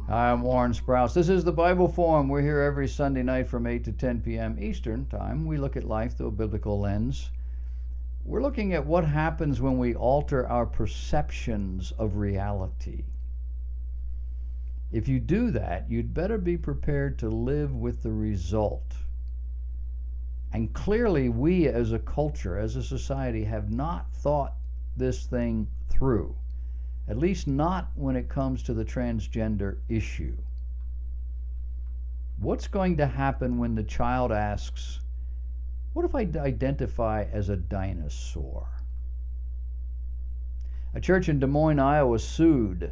Hi, I'm Warren Sprouse. This is the Bible Forum. We're here every Sunday night from 8 to 10 p.m. Eastern Time. We look at life through a biblical lens. We're looking at what happens when we alter our perceptions of reality. If you do that, you'd better be prepared to live with the result. And clearly, we as a culture, as a society, have not thought this thing through. At least not when it comes to the transgender issue. What's going to happen when the child asks, what if I identify as a dinosaur? A church in Des Moines, Iowa sued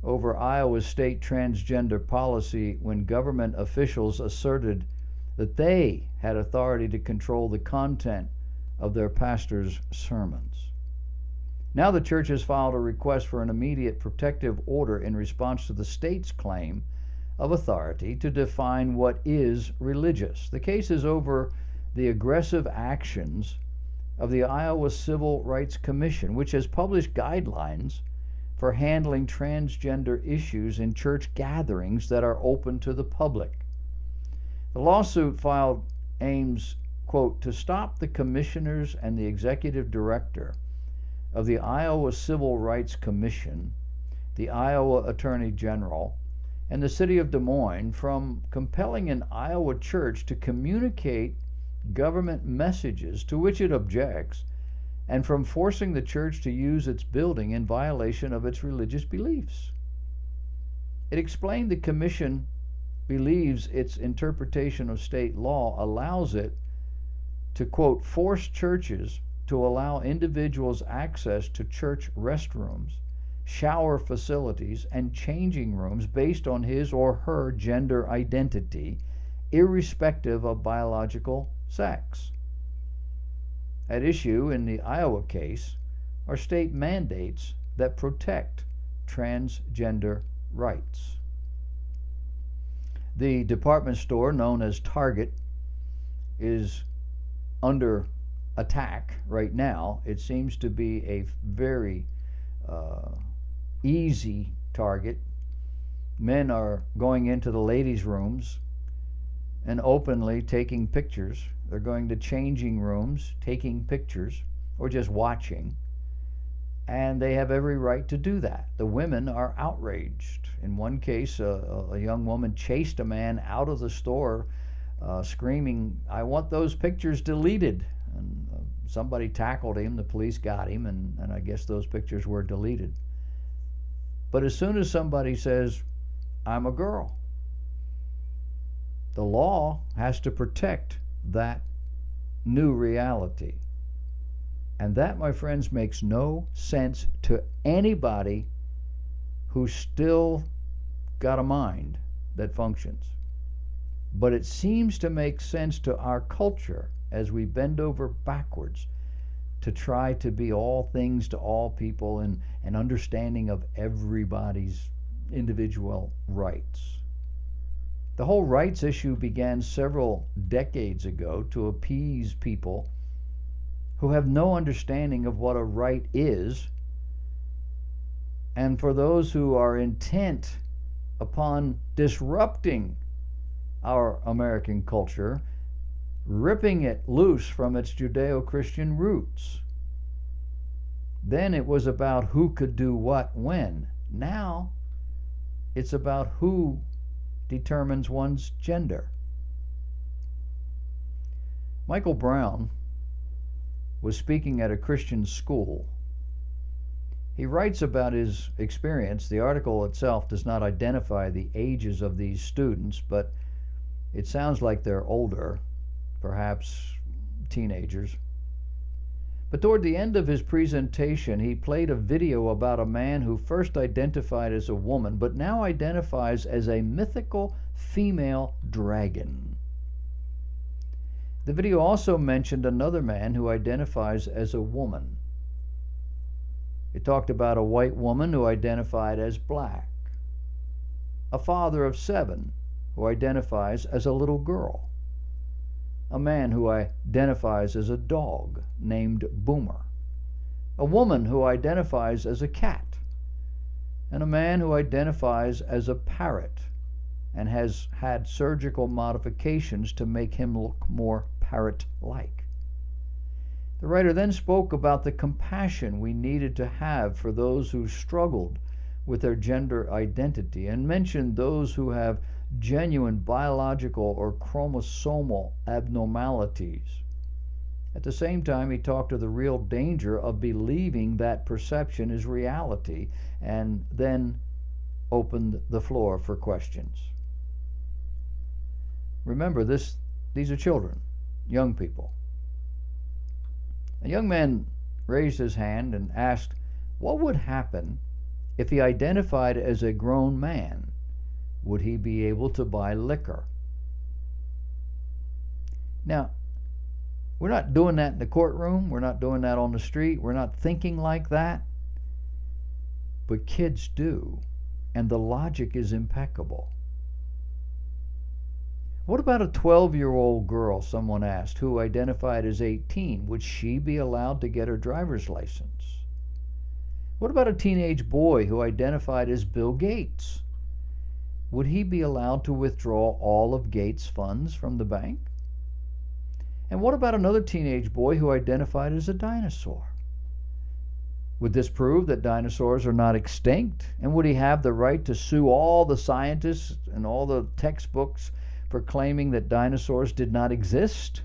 over Iowa's state transgender policy when government officials asserted that they had authority to control the content of their pastor's sermons. Now the church has filed a request for an immediate protective order in response to the state's claim of authority to define what is religious. The case is over the aggressive actions of the Iowa Civil Rights Commission, which has published guidelines for handling transgender issues in church gatherings that are open to the public. The lawsuit filed aims, quote, to stop the commissioners and the executive director of the Iowa Civil Rights Commission, the Iowa Attorney General, and the city of Des Moines from compelling an Iowa church to communicate government messages to which it objects, and from forcing the church to use its building in violation of its religious beliefs. It explained the commission believes its interpretation of state law allows it to, quote, force churches to allow individuals access to church restrooms, shower facilities, and changing rooms based on his or her gender identity, irrespective of biological sex. At issue in the Iowa case are state mandates that protect transgender rights. The department store known as Target is under attack right now. It seems to be a very easy target. Men are going into the ladies' rooms and openly taking pictures. They're going to changing rooms, taking pictures, or just watching. And they have every right to do that. The women are outraged. In one case, a young woman chased a man out of the store screaming, "I want those pictures deleted." And somebody tackled him, the police got him, and I guess those pictures were deleted. But as soon as somebody says, "I'm a girl," the law has to protect that new reality. And that, my friends, makes no sense to anybody who's still got a mind that functions. But it seems to make sense to our culture as we bend over backwards to try to be all things to all people and an understanding of everybody's individual rights. The whole rights issue began several decades ago to appease people who have no understanding of what a right is, and for those who are intent upon disrupting our American culture, ripping it loose from its Judeo-Christian roots. Then it was about who could do what when. Now it's about who determines one's gender. Michael Brown was speaking at a Christian school. He writes about his experience. The article itself does not identify the ages of these students, but it sounds like they're older, perhaps teenagers. But toward the end of his presentation, he played a video about a man who first identified as a woman, but now identifies as a mythical female dragon. The video also mentioned another man who identifies as a woman. It talked about a white woman who identified as black, a father of 7 who identifies as a little girl, a man who identifies as a dog named Boomer, a woman who identifies as a cat, and a man who identifies as a parrot and has had surgical modifications to make him look more parrot-like. The writer then spoke about the compassion we needed to have for those who struggled with their gender identity and mentioned those who have genuine biological or chromosomal abnormalities. At the same time, he talked of the real danger of believing that perception is reality, and then opened the floor for questions. Remember, these are children, young people. A young man raised his hand and asked, what would happen if he identified as a grown man? Would he be able to buy liquor? Now, we're not doing that in the courtroom. We're not doing that on the street. We're not thinking like that. But kids do, and the logic is impeccable. What about a 12-year-old girl, someone asked, who identified as 18? Would she be allowed to get her driver's license? What about a teenage boy who identified as Bill Gates? Would he be allowed to withdraw all of Gates' funds from the bank? And what about another teenage boy who identified as a dinosaur? Would this prove that dinosaurs are not extinct? And would he have the right to sue all the scientists and all the textbooks for claiming that dinosaurs did not exist?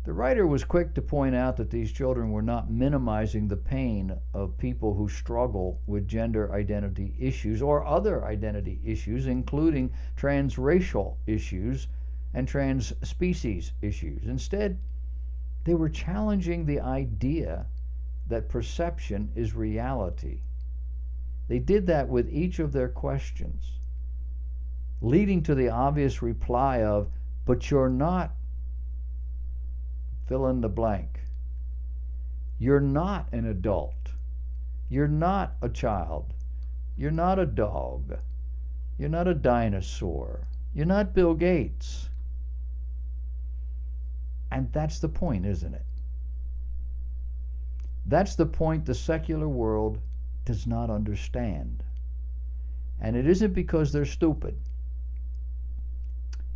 The writer was quick to point out that these children were not minimizing the pain of people who struggle with gender identity issues or other identity issues, including transracial issues and trans-species issues. Instead, they were challenging the idea that perception is reality. They did that with each of their questions, leading to the obvious reply of, but you're not fill in the blank. You're not an adult. You're not a child. You're not a dog. You're not a dinosaur. You're not Bill Gates. And that's the point, isn't it? That's the point the secular world does not understand. And it isn't because they're stupid.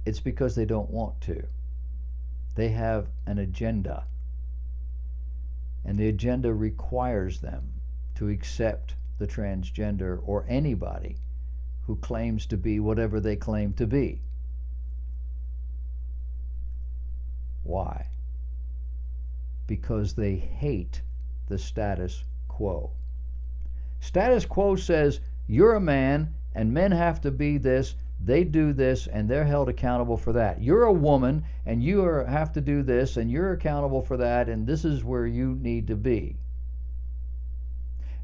It's because they don't want to. They have an agenda, and the agenda requires them to accept the transgender or anybody who claims to be whatever they claim to be. Why? Because they hate the status quo. Status quo says you're a man and men have to be this, they do this, and they're held accountable for that. You're a woman and you have to do this and you're accountable for that, and this is where you need to be.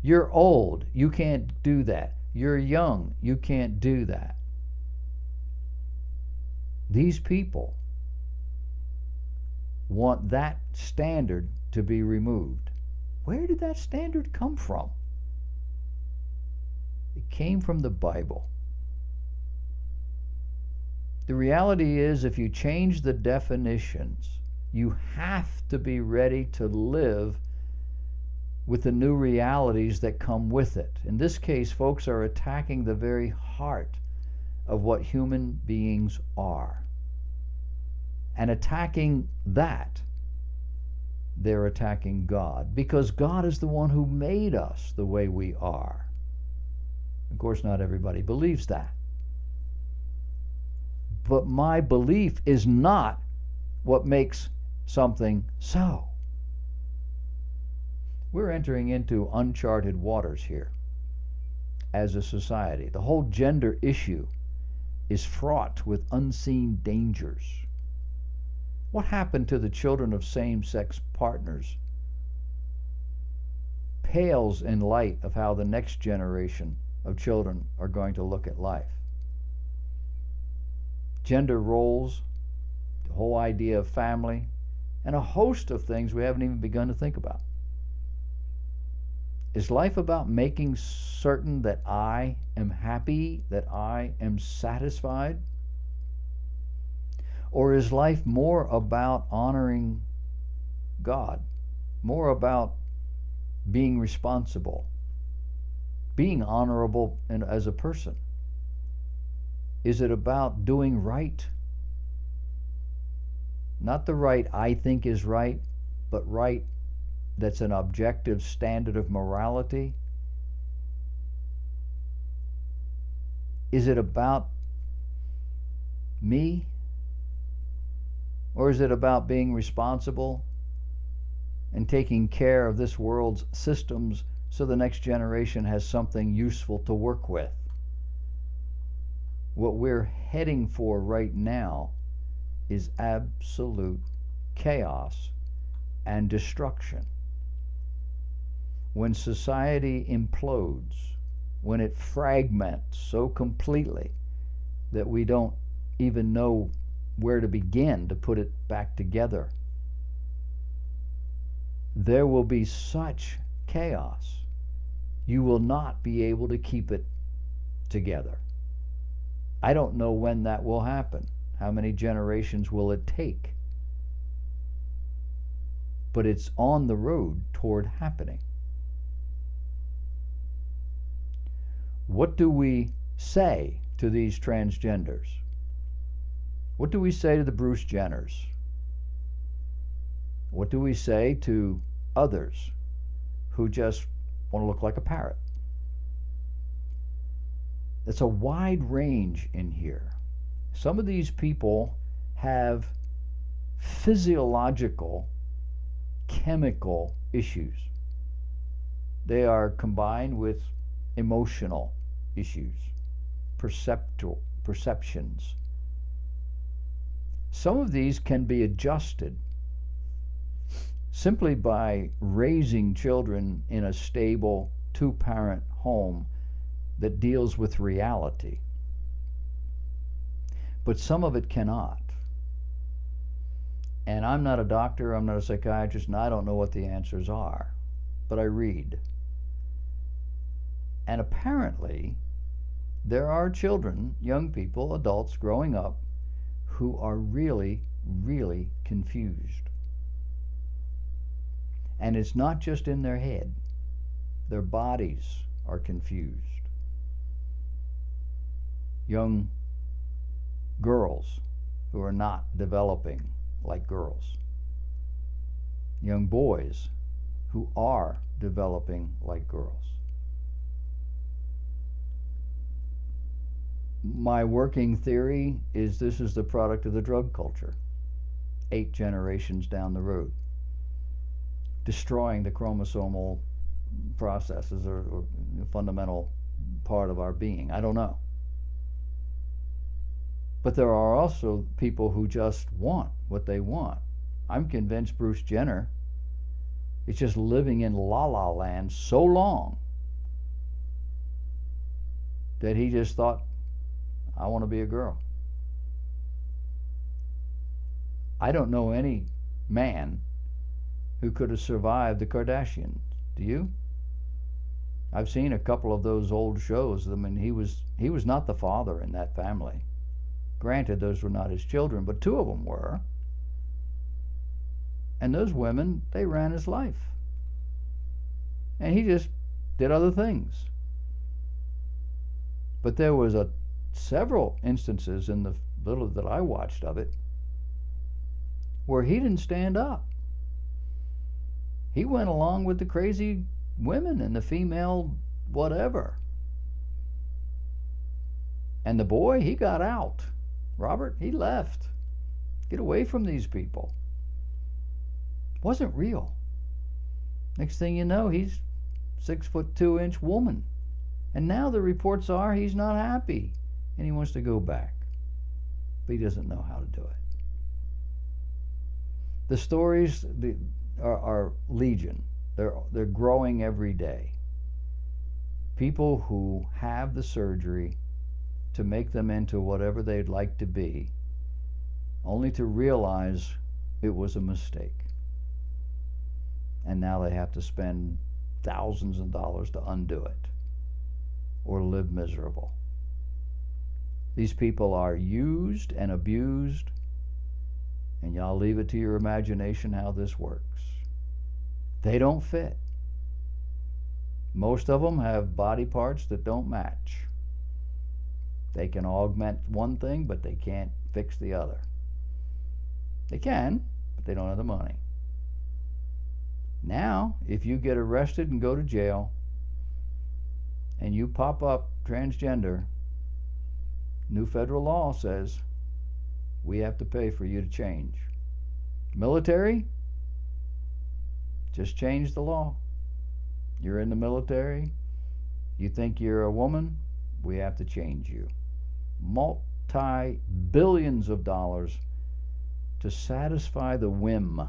You're old, you can't do that. You're young, you can't do that. These people want that standard to be removed. Where did that standard come from? It came from the Bible. The reality is, if you change the definitions, you have to be ready to live with the new realities that come with it. In this case, folks are attacking the very heart of what human beings are. And attacking that, they're attacking God, because God is the one who made us the way we are. Of course, not everybody believes that. But my belief is not what makes something so. We're entering into uncharted waters here as a society. The whole gender issue is fraught with unseen dangers. What happened to the children of same-sex partners pales in light of how the next generation of children are going to look at life. Gender roles, the whole idea of family, and a host of things we haven't even begun to think about. Is life about making certain that I am happy, that I am satisfied? Or is life more about honoring God, more about being responsible, being honorable as a person? Is it about doing right? Not the right I think is right, but right that's an objective standard of morality? Is it about me? Or is it about being responsible and taking care of this world's systems so the next generation has something useful to work with? What we're heading for right now is absolute chaos and destruction. When society implodes, when it fragments so completely that we don't even know where to begin to put it back together, there will be such chaos, you will not be able to keep it together. I don't know when that will happen. How many generations will it take? But it's on the road toward happening. What do we say to these transgenders? What do we say to the Bruce Jenners? What do we say to others who just want to look like a parrot? It's a wide range in here. Some of these people have physiological, chemical issues. They are combined with emotional issues, perceptions. Some of these can be adjusted simply by raising children in a stable two-parent home that deals with reality. But some of it cannot. And I'm not a doctor, I'm not a psychiatrist, and I don't know what the answers are. But I read. And apparently, there are children, young people, adults growing up who are really, really confused. And it's not just in their head. Their bodies are confused. Young girls who are not developing like girls. Young boys who are developing like girls. My working theory is this is the product of the drug culture, 8 generations down the road, destroying the chromosomal processes or fundamental part of our being. I don't know. But there are also people who just want what they want. I'm convinced Bruce Jenner is just living in la la land so long that he just thought, I want to be a girl. I don't know any man who could have survived the Kardashians. Do you? I've seen a couple of those old shows. I mean, he was not the father in that family. Granted, those were not his children, but 2 of them were. And those women, they ran his life. And he just did other things. But there was several instances in the little that I watched of it where he didn't stand up. He went along with the crazy women and the female whatever. And the boy, he got out. Robert, he left. Get away from these people. Wasn't real. Next thing you know, he's 6'2" woman. And now the reports are he's not happy and he wants to go back. But he doesn't know how to do it. The stories are legion. They're growing every day. People who have the surgery to make them into whatever they'd like to be, only to realize it was a mistake. And now they have to spend thousands of dollars to undo it or live miserable. These people are used and abused, and y'all leave it to your imagination how this works. They don't fit. Most of them have body parts that don't match. They can augment one thing, but they can't fix the other. They can, but they don't have the money. Now, if you get arrested and go to jail and you pop up transgender, new federal law says we have to pay for you to change. Military, just change the law. You're in the military, you think you're a woman, we have to change you. Multi-billions of dollars to satisfy the whim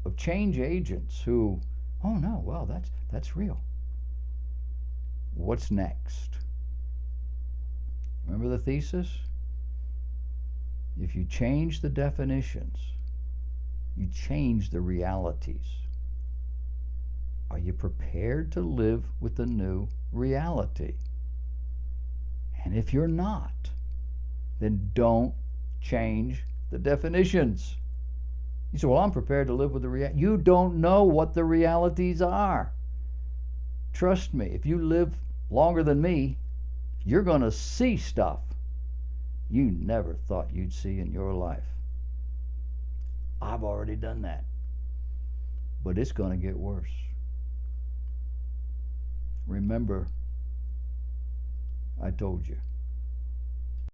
of change agents who, oh no, well, that's real. What's next? Remember the thesis? If you change the definitions, you change the realities. Are you prepared to live with the new reality? And if you're not, then don't change the definitions. You say, well, I'm prepared to live with the reality. You don't know what the realities are. Trust me, if you live longer than me, you're going to see stuff you never thought you'd see in your life. I've already done that. But it's going to get worse. Remember, I told you.